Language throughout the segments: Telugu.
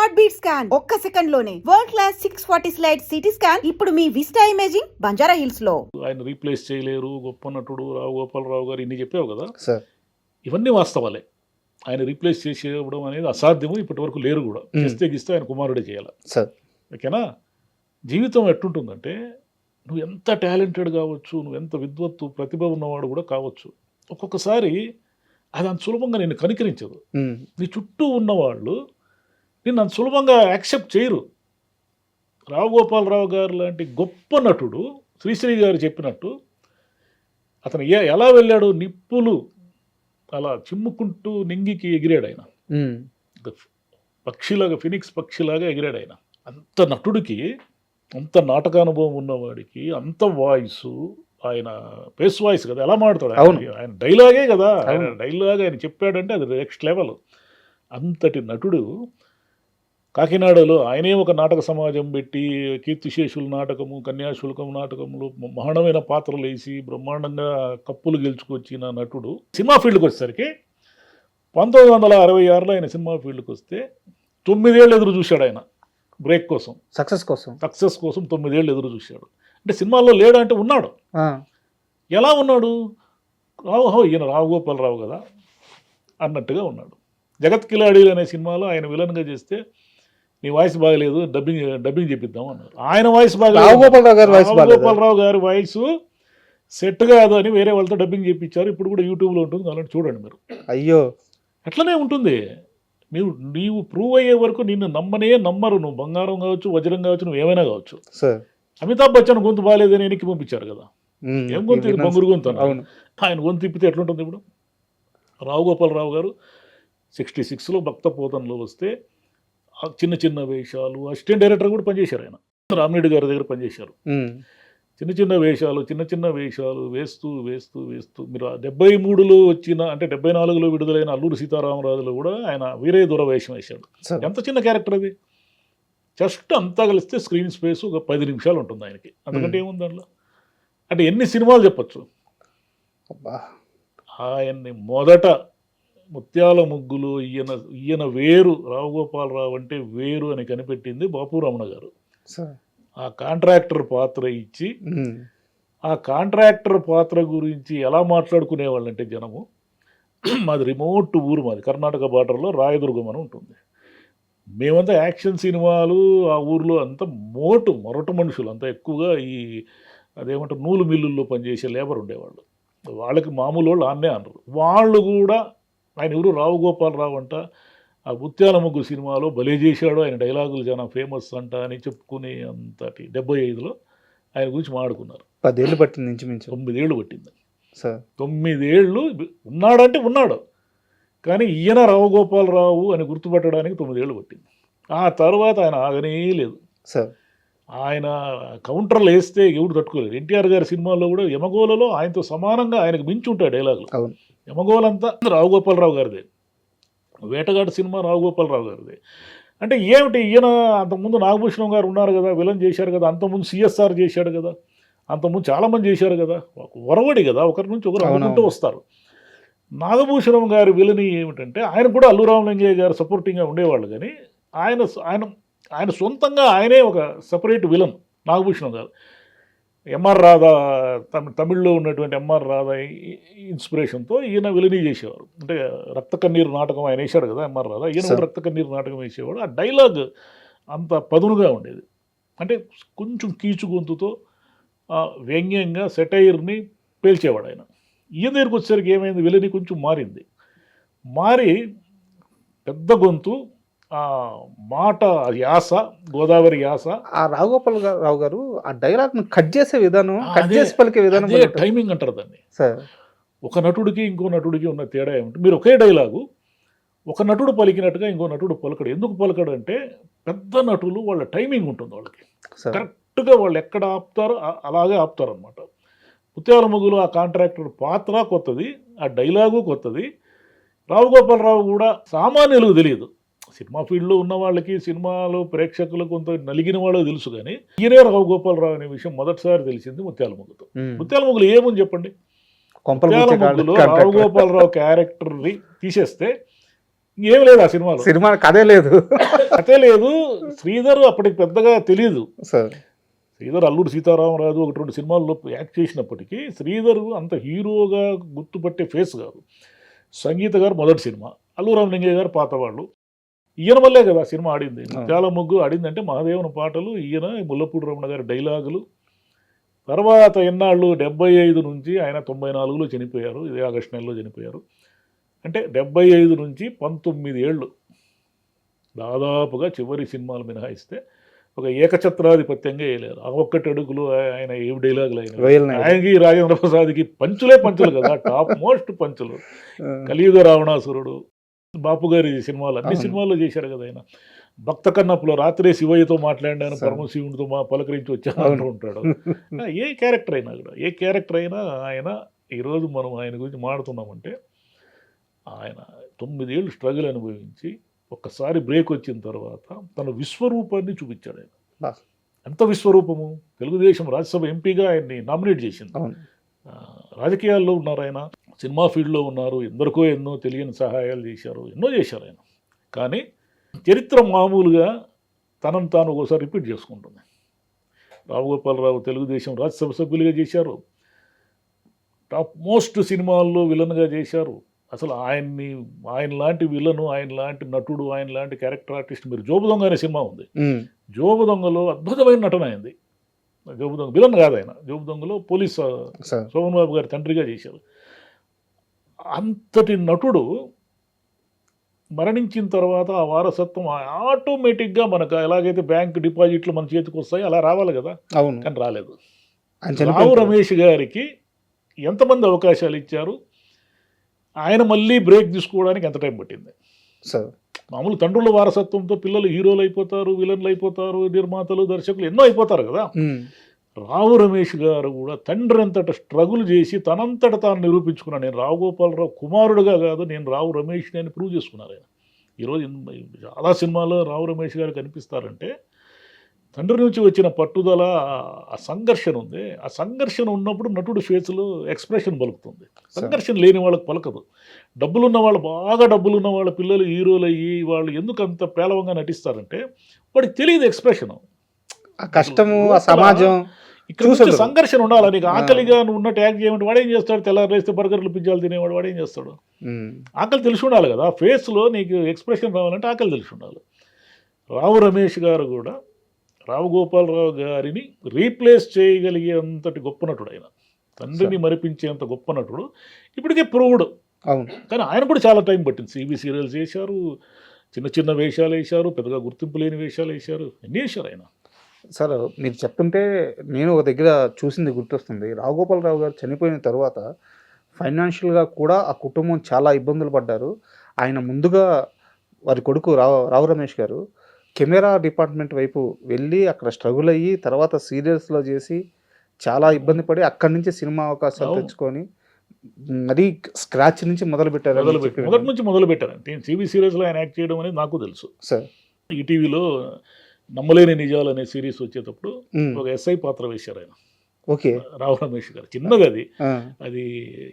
హార్ట్ బీట్ స్కాన్ ఒక్క సెకండ్ లోనే world class 640 slide CT scan ఇప్పుడు మీ విస్టా ఇమేజింగ్ బంజారా హిల్స్ లో. ఆయన రీప్లేస్ చేయలేరు, గొప్ప నటుడు రావు గోపాలరావు గారు ఇన్ని చెప్పావు కదా సార్. ఇవన్నీ వాస్తవాలే. ఆయన రీప్లేస్ చేసేయడం అనేది అసాధ్యము, ఇప్పటి వరకు లేరు కూడా. చేస్తే గిస్తే ఆయన కుమారుడే చేయాలి సార్. ఓకేనా? జీవితం ఎట్టుంటుందంటే నువ్వు ఎంత టాలెంటెడ్ కావచ్చు, నువ్వు ఎంత విద్వత్తు ప్రతిభ ఉన్నవాడు కూడా కావచ్చు, ఒక్కొక్కసారి అది అంత సులభంగా నేను కనికరించదు. నీ చుట్టూ ఉన్నవాళ్ళు నిన్ను అంత సులభంగా యాక్సెప్ట్ చేయరు. రావు గోపాలరావు గారు లాంటి గొప్ప నటుడు శ్రీశ్రీ గారు చెప్పినట్టు అతను ఎలా వెళ్ళాడు, నిప్పులు అలా చిమ్ముకుంటూ నింగికి ఎగిరాడు ఆయన. పక్షిలాగా, ఫినిక్స్ పక్షిలాగా ఎగిరాడు ఆయన. అంత నటుడికి, అంత నాటకానుభవం ఉన్నవాడికి, అంత వాయిసు, ఆయన పేస్ వాయిస్ కదా, ఎలా మాడతాడు ఆయన డైలాగే కదా, ఆయన డైలాగ్ ఆయన చెప్పాడంటే అది నెక్స్ట్ లెవెల్. అంతటి నటుడు కాకినాడలో ఆయనే ఒక నాటక సమాజం పెట్టి కీర్తిశేషుల నాటకము, కన్యాశుల్కం నాటకములు మహానమైన పాత్రలు వేసి బ్రహ్మాండంగా కప్పులు గెలుచుకొచ్చిన నటుడు సినిమా ఫీల్డ్కి వచ్చేసరికి 1966లో ఆయన సినిమా ఫీల్డ్కి వస్తే 9 ఏళ్ళు ఎదురు చూశాడు ఆయన బ్రేక్ కోసం, సక్సెస్ కోసం 9 ఏళ్ళు ఎదురు చూశాడు. అంటే సినిమాల్లో లేడు అంటే ఉన్నాడు. ఎలా ఉన్నాడు? ఈయన రావు గోపాలరావు కదా అన్నట్టుగా ఉన్నాడు. జగత్ కిలాడీలు అనే సినిమాలో ఆయన విలన్గా చేస్తే నీ వాయిస్ బాగలేదు, డబ్బింగ్ చెప్పిద్దాం అన్నారు. ఆయన వాయిస్ బాగలేదు, గోపాలరావు గారి వాయిస్ సెట్ కాదు అని వేరే వాళ్ళతో డబ్బింగ్ చేయించారు. ఇప్పుడు కూడా యూట్యూబ్లో ఉంటుంది, అలాంటి చూడండి మీరు. అయ్యో, అట్లనే ఉంటుంది. నీవు ప్రూవ్ అయ్యే వరకు నిన్ను నమ్మరు. నువ్వు బంగారం కావచ్చు, వజ్రం కావచ్చు, నువ్వు ఏమైనా కావచ్చు. అమితాబ్ బచ్చన్ గొంతు బాగాలేదని వెనక్కి పంపించారు కదా. ఏం గొంతు ఇది, బొంగురు గొంతు. ఆయన గొంతు తిప్పితే ఎట్లుంటుంది? ఇప్పుడు రావు గోపాలరావు గారు 66లో భక్త పోతనలో వస్తే చిన్న చిన్న వేషాలు, అసిస్టెంట్ డైరెక్టర్ కూడా పనిచేశారు ఆయన. రామిరెడ్డి గారి దగ్గర పనిచేశారు. చిన్న చిన్న వేషాలు వేస్తూ మీరు 73లో వచ్చిన, అంటే 74లో విడుదలైన అల్లూరి సీతారామరాజులో కూడా ఆయన వీరే దూర వేషం వేశాడు. ఎంత చిన్న క్యారెక్టర్ అది. జస్ట్ అంతా కలిస్తే స్క్రీన్ స్పేస్ ఒక 10 నిమిషాలు ఉంటుంది ఆయనకి, అందుకంటే ఏముంది దాంట్లో. అంటే ఎన్ని సినిమాలు చెప్పచ్చు. ఆయన్ని మొదట ముత్యాల ముగ్గులు ఈయన వేరు, రావు గోపాలరావు అంటే వేరు అని కనిపెట్టింది బాపు రమణ గారు. ఆ కాంట్రాక్టర్ పాత్ర ఇచ్చి, ఆ కాంట్రాక్టర్ పాత్ర గురించి ఎలా మాట్లాడుకునేవాళ్ళంటే జనము, మాది రిమోట్ ఊరు, మాది కర్ణాటక బార్డర్లో రాయదుర్గం అని ఉంటుంది. మేమంతా యాక్షన్ సినిమాలు, ఆ ఊర్లో అంతా మొరటు మనుషులు, అంతా ఎక్కువగా ఈ అదేమంటారు నూలు మిల్లుల్లో పనిచేసే లేబర్ ఉండేవాళ్ళు. వాళ్ళకి మామూలు వాళ్ళు ఆన్నే అన్నారు. వాళ్ళు కూడా ఆయన ఎవరు, రావు గోపాలరావు అంట, ఆ ముత్యాల ముగ్గు సినిమాలో భలే చేశాడు, ఆయన డైలాగులు చాలా ఫేమస్ అంట అని చెప్పుకునే అంతటి 75లో ఆయన గురించి మాట్లాడుకున్నారు. 10 ఏళ్ళు పట్టింది, ఇంచుమించు 9 ఏళ్ళు పట్టింది. 9 ఏళ్ళు ఉన్నాడంటే ఉన్నాడు, కానీ ఈయన రావు గోపాలరావు అని గుర్తుపట్టడానికి 9 ఏళ్ళు పట్టింది. ఆ తర్వాత ఆయన ఆగనే లేదు. ఆయన కౌంటర్లు వేస్తే ఎవడు తట్టుకోలేదు. ఎన్టీఆర్ గారి సినిమాల్లో కూడా యమగోలలో ఆయనతో సమానంగా ఆయనకు మించి ఉంటాయి డైలాగులు. యమగోలంతా రావు గోపాలరావు గారిదే, వేటగాడు సినిమా రావు గోపాలరావు గారిదే. అంటే ఏమిటి, ఈయన అంతకుముందు నాగభూషణం గారు ఉన్నారు కదా, విలన్ చేశారు కదా, అంతకుముందు సిఎస్ఆర్ చేశాడు కదా, అంతకుముందు చాలామంది చేశారు కదా, వరవడి కదా, ఒకరి నుంచి ఒకరు అనుకుంటూ వస్తారు. నాగభూషణం గారి విలని ఏమిటంటే ఆయన కూడా అల్లు రామలింగయ్య గారు సపోర్టింగ్గా ఉండేవాళ్ళు, కానీ ఆయన సొంతంగా ఆయనే ఒక సపరేట్ విలన్ నాగభూషణం గారు. ఎంఆర్ రాధా, తమిళ్లో ఉన్నటువంటి ఎంఆర్ రాధా ఇన్స్పిరేషన్తో ఈయన విలనీ చేసేవారు. అంటే రక్త కన్నీరు నాటకం ఆయన వేశాడు కదా ఎంఆర్ రాధా, ఈయన రక్త కన్నీరు నాటకం వేసేవాడు. ఆ డైలాగ్ అంత పదునుగా ఉండేది. అంటే కొంచెం కీచు గొంతుతో వ్యంగ్యంగా సెటైర్ని పేల్చేవాడు ఆయన. ఈయన దగ్గరికి వచ్చేసరికి ఏమైంది, విలని కొంచెం మారి పెద్ద గొంతు, మాట యాస, గోదావరి యాస. ఆ రావు గోపాలరావు గారు ఆ డైలాగ్ను కట్ చేసే విధానం, కట్ చేసి పలికే విధానం, టైమింగ్ అంటారు దాన్ని. ఒక నటుడికి ఇంకో నటుడికి ఉన్న తేడా ఏమిటి, మీరు ఒకే డైలాగు ఒక నటుడు పలికినట్టుగా ఇంకో నటుడు పలకడు. ఎందుకు పలకడు అంటే పెద్ద నటులు వాళ్ళ టైమింగ్ ఉంటుంది, వాళ్ళకి కరెక్ట్గా వాళ్ళు ఎక్కడ ఆపుతారో అలాగే ఆపుతారు అనమాట. ముత్యాల ముగ్గులు ఆ కాంట్రాక్టర్ పాత్ర కొత్తది, ఆ డైలాగు కొత్తది. రావు గోపాలరావు కూడా సామాన్యులకు తెలియదు. సినిమా ఫీల్డ్లో ఉన్న వాళ్ళకి, సినిమాలో ప్రేక్షకులు కొంత నలిగిన వాళ్ళకి తెలుసు, కానీ ఈయనే రావు గోపాలరావు అనే విషయం మొదటిసారి తెలిసింది ముత్యాల ముగ్గుతో. ముత్యాల ముగ్గులు ఏముంది చెప్పండి. ముత్యాల ముగ్గులో రావు గోపాలరావు క్యారెక్టర్ని తీసేస్తే ఏం లేదు ఆ సినిమాలో, సినిమా కథే లేదు కథే లేదు. శ్రీధర్ అప్పటికి పెద్దగా తెలియదు. సార్. శ్రీధర్ అల్లూరు సీతారామరాజు 1-2 సినిమాల్లో యాక్ట్ చేసినప్పటికీ శ్రీధర్ అంత హీరోగా గుర్తుపట్టే ఫేస్ కాదు. సంగీత గారు మొదటి సినిమా, అల్లు రామలింగయ్య గారు పాత వాళ్ళు. ఈయన వల్లే కదా సినిమా ఆడింది. చాలా ముగ్గు ఆడిందంటే మహాదేవన పాటలు, ఈయన ముల్లపూడి రమణ గారి డైలాగులు. తర్వాత ఎన్నాళ్ళు 75 నుంచి ఆయన 94లో చనిపోయారు, ఇదే ఆగస్టు నెలలో చనిపోయారు. అంటే 75 నుంచి 19 ఏళ్ళు దాదాపుగా చివరి సినిమాలు మినహాయిస్తే ఒక ఏకఛత్రాధిపత్యంగా వేయలేరు. ఆ ఒక్కటి అడుగులు ఆయన ఏవి డైలాగులు అయినా ఆయనకి రాజేంద్ర ప్రసాద్కి పంచులే పంచులు కదా, టాప్ మోస్ట్ పంచులు. కలియుగ రావణాసురుడు, బాపు గారి సినిమాలు అన్ని సినిమాల్లో చేశారు కదా ఆయన. భక్త కన్నప్పులో రాత్రే శివయ్యతో మాట్లాడాను, పరమశివునితో పలకరించి వచ్చాను అంటూ ఉంటాడు. ఏ క్యారెక్టర్ అయినా కూడా, ఏ క్యారెక్టర్ అయినా ఆయన, ఈరోజు మనం ఆయన గురించి మాట్లాడుతున్నామంటే ఆయన 9 ఏళ్ళు స్ట్రగుల్ అనుభవించి ఒక్కసారి బ్రేక్ వచ్చిన తర్వాత తన విశ్వరూపాన్ని చూపించాడు ఆయన. ఎంత విశ్వరూపము! తెలుగుదేశం రాజ్యసభ ఎంపీగా ఆయన్ని నామినేట్ చేసింది. రాజకీయాల్లో ఉన్నారు ఆయన, సినిమా ఫీల్డ్లో ఉన్నారు, ఎందరికో ఎన్నో తెలియని సహాయాలు చేశారు, ఎన్నో చేశారు ఆయన. కానీ చరిత్ర మామూలుగా తనను తాను ఒకసారి రిపీట్ చేసుకుంటుంది. రావుగోపాలరావు తెలుగుదేశం రాజ్యసభ సభ్యులుగా చేశారు, టాప్ మోస్ట్ సినిమాల్లో విలన్గా చేశారు. అసలు ఆయన లాంటి విలను, ఆయన లాంటి నటుడు, ఆయన లాంటి క్యారెక్టర్ ఆర్టిస్ట్, మీరు జోబు దొంగ అనే సినిమా ఉంది, జోబు దొంగలో అద్భుతమైన నటన అయింది. జోబు దొంగ విలన్ కాదు ఆయన, జోబు దొంగలో పోలీస్ శోభన్ బాబు గారి తండ్రిగా చేశారు. అంతటి నటుడు మరణించిన తర్వాత ఆ వారసత్వం ఆటోమేటిక్గా మనకు ఎలాగైతే బ్యాంక్ డిపాజిట్లు మన చేతికి వస్తాయో అలా రావాలి కదా, కానీ రాలేదు. రావు రమేష్ గారికి ఎంతమంది అవకాశాలు ఇచ్చారు, ఆయన మళ్ళీ బ్రేక్ తీసుకోవడానికి ఎంత టైం పట్టింది? మామూలు తండ్రుల వారసత్వంతో పిల్లలు హీరోలు అయిపోతారు, విలన్లు అయిపోతారు, నిర్మాతలు, దర్శకులు ఎన్నో అయిపోతారు కదా. రావు రమేష్ గారు కూడా తండ్రి అంతట స్ట్రగుల్ చేసి తనంతట తాను నిరూపించుకున్నాను. నేను రావు గోపాలరావు కుమారుడుగా కాదు, నేను రావు రమేష్ అని ప్రూవ్ చేసుకున్నారు ఆయన. ఈరోజు చాలా సినిమాలో రావు రమేష్ గారు కనిపిస్తారంటే తండ్రి నుంచి వచ్చిన పట్టుదల, ఆ సంఘర్షణ ఉంది. ఆ సంఘర్షణ ఉన్నప్పుడు నటుడు ఫేస్లో ఎక్స్ప్రెషన్ పలుకుతుంది. సంఘర్షణ లేని వాళ్ళకి పలకదు. డబ్బులున్న వాళ్ళు, బాగా డబ్బులున్న వాళ్ళ పిల్లలు హీరోలు అయ్యి వాళ్ళు ఎందుకు అంత పేలవంగా నటిస్తారంటే వాడికి తెలియదు ఎక్స్ప్రెషన్, కష్టము, సమాజం. ఇక్కడ సంఘర్షణ ఉండాలి. నీకు ఆకలిగా నువ్వు ఉన్న ట్యాగ్ చేయమంటే వాడేం చేస్తాడు? తెల్లారేస్తే బర్గర్లు పిజ్జాలు తినేవాడు వాడేం చేస్తాడు? ఆకలి తెలిసి ఉండాలి కదా. ఫేస్లో నీకు ఎక్స్ప్రెషన్ రావాలంటే ఆకలి తెలిసి ఉండాలి. రావు రమేష్ గారు కూడా రావు గోపాలరావు గారిని రీప్లేస్ చేయగలిగే అంతటి గొప్ప నటుడు ఆయన. తండ్రిని మరిపించేంత గొప్ప నటుడు ఇప్పటికే ప్రూవ్డ్. కానీ ఆయన కూడా చాలా టైం పట్టింది. సిబి సీరియల్స్ వేశారు, చిన్న చిన్న వేషాలు వేశారు, పెద్దగా గుర్తింపు లేని వేషాలు వేశారు, ఎన్ని వేశారు ఆయన. సార్ మీరు చెప్తుంటే నేను ఒక దగ్గర చూసింది గుర్తొస్తుంది. రావు గోపాలరావు గారు చనిపోయిన తర్వాత ఫైనాన్షియల్గా కూడా ఆ కుటుంబం చాలా ఇబ్బందులు పడ్డారు. ఆయన ముందుగా వారి కొడుకు రావు రమేష్ గారు కెమెరా డిపార్ట్మెంట్ వైపు వెళ్ళి అక్కడ స్ట్రగుల్ అయ్యి తర్వాత సీరియల్స్లో చేసి చాలా ఇబ్బంది పడి అక్కడి నుంచి సినిమా అవకాశాలు తెచ్చుకొని మరీ స్క్రాచ్ నుంచి మొదలు పెట్టారు. మొదటి నుంచి మొదలు పెట్టారు. సిబి సీరియల్స్లో ఆయన యాక్ట్ చేయడం అనేది నాకు తెలుసు. సార్ ఈటీవీలో నమ్మలేని నిజాలు అనే సిరీస్ వచ్చేటప్పుడు ఒక ఎస్ఐ పాత్ర వేశారు ఆయన. ఓకే, రావు రమేష్ గారు. చిన్నది అది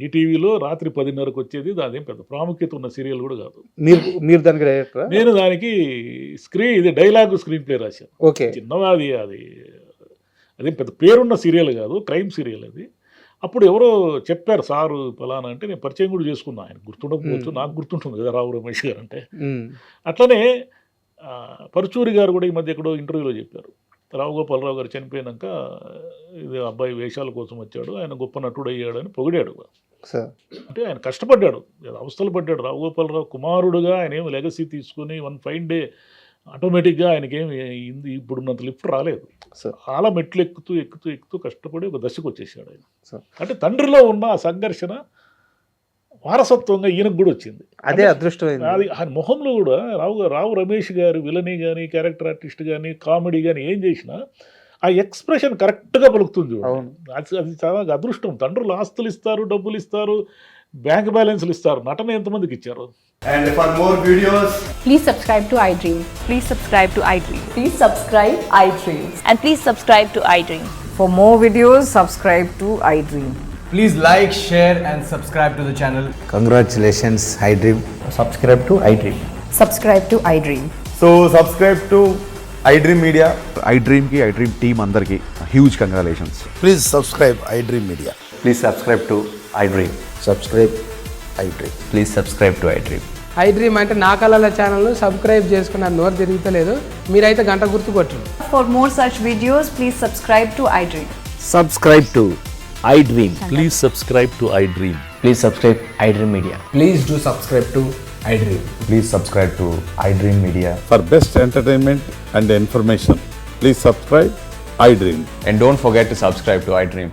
ఈటీవీలో రాత్రి 10:30కు వచ్చేది. అదేం పెద్ద ప్రాముఖ్యత ఉన్న సీరియల్ కూడా కాదు. మీరు దానికి డైరెక్టరా? నేను దానికి ఇది డైలాగ్ స్క్రీన్ ప్లే రాశాను. ఓకే, చిన్నగా అదేం పెద్ద పేరున్న సీరియల్ కాదు, క్రైమ్ సీరియల్ అది. అప్పుడు ఎవరో చెప్పారు సారు ఫలానా అంటే నేను పరిచయం కూడా చేసుకున్నా. ఆయన గుర్తుండకపోవచ్చు, నాకు గుర్తుంటుంది కదా రావు రమేష్ గారు అంటే. అట్లనే పరుచూరి గారు కూడా ఈ మధ్య ఎక్కడో ఇంటర్వ్యూలో చెప్పారు, రావు గోపాలరావు గారు చనిపోయినాక ఇది అబ్బాయి వేషాల కోసం వచ్చాడు, ఆయన గొప్ప నటుడు అయ్యాడు అని పొగిడాడు. అంటే ఆయన కష్టపడ్డాడు, అవస్థలు పడ్డాడు. రావు గోపాలరావు కుమారుడుగా ఆయన ఏమి లెగసీ తీసుకుని వన్ ఫైన్ డే ఆటోమేటిక్గా ఆయనకేమి ఇప్పుడున్నంత లిఫ్ట్ రాలేదు. చాలా మెట్లు ఎక్కుతూ ఎక్కుతూ ఎక్కుతూ కష్టపడి ఒక దశకు వచ్చేసాడు ఆయన. అంటే తండ్రిలో ఉన్న ఆ సంఘర్షణ వారసత్వంగా ఈయనకు కూడా వచ్చింది. అదే అదృష్టమైంది. అది ఆయన మొహంలో కూడా రావు రమేష్ గారు విలని కానీ క్యారెక్టర్ ఆర్టిస్ట్ కానీ కామెడీ కానీ ఏం చేసినా ఆ ఎక్స్ప్రెషన్ కరెక్ట్గా పలుకుతుంది. అది చాలా అదృష్టం. తండ్రులు ఆస్తులు ఇస్తారు, డబ్బులు ఇస్తారు, బ్యాంక్ బ్యాలెన్స్లు ఇస్తారు, నటన ఎంతమందికి ఇచ్చారు. And for more videos, please subscribe to iDream. Please subscribe to iDream. Please subscribe iDream. And please subscribe to iDream. For more videos, subscribe to iDream. please like, share and subscribe to the channel. Congratulations, iDream. Subscribe to iDream. Subscribe to iDream. So subscribe to iDream Media. iDream team అందరికి huge congratulations. Please subscribe iDream Media. Please subscribe to iDream. Subscribe iDream. Please subscribe to iDream. iDream అంటే నా కళల ఛానల్ను సబ్స్క్రైబ్ చేసుకున్న నోరు తిరుగుతలేదు, మీరైతే గంట గుర్తు కొట్టండి. For more such videos, please subscribe to iDream. Subscribe to iDream. Please subscribe to iDream. Please subscribe iDream Media. Please do subscribe to iDream. Please subscribe to iDream Media. For best entertainment and information, please subscribe iDream. And don't forget to subscribe to iDream.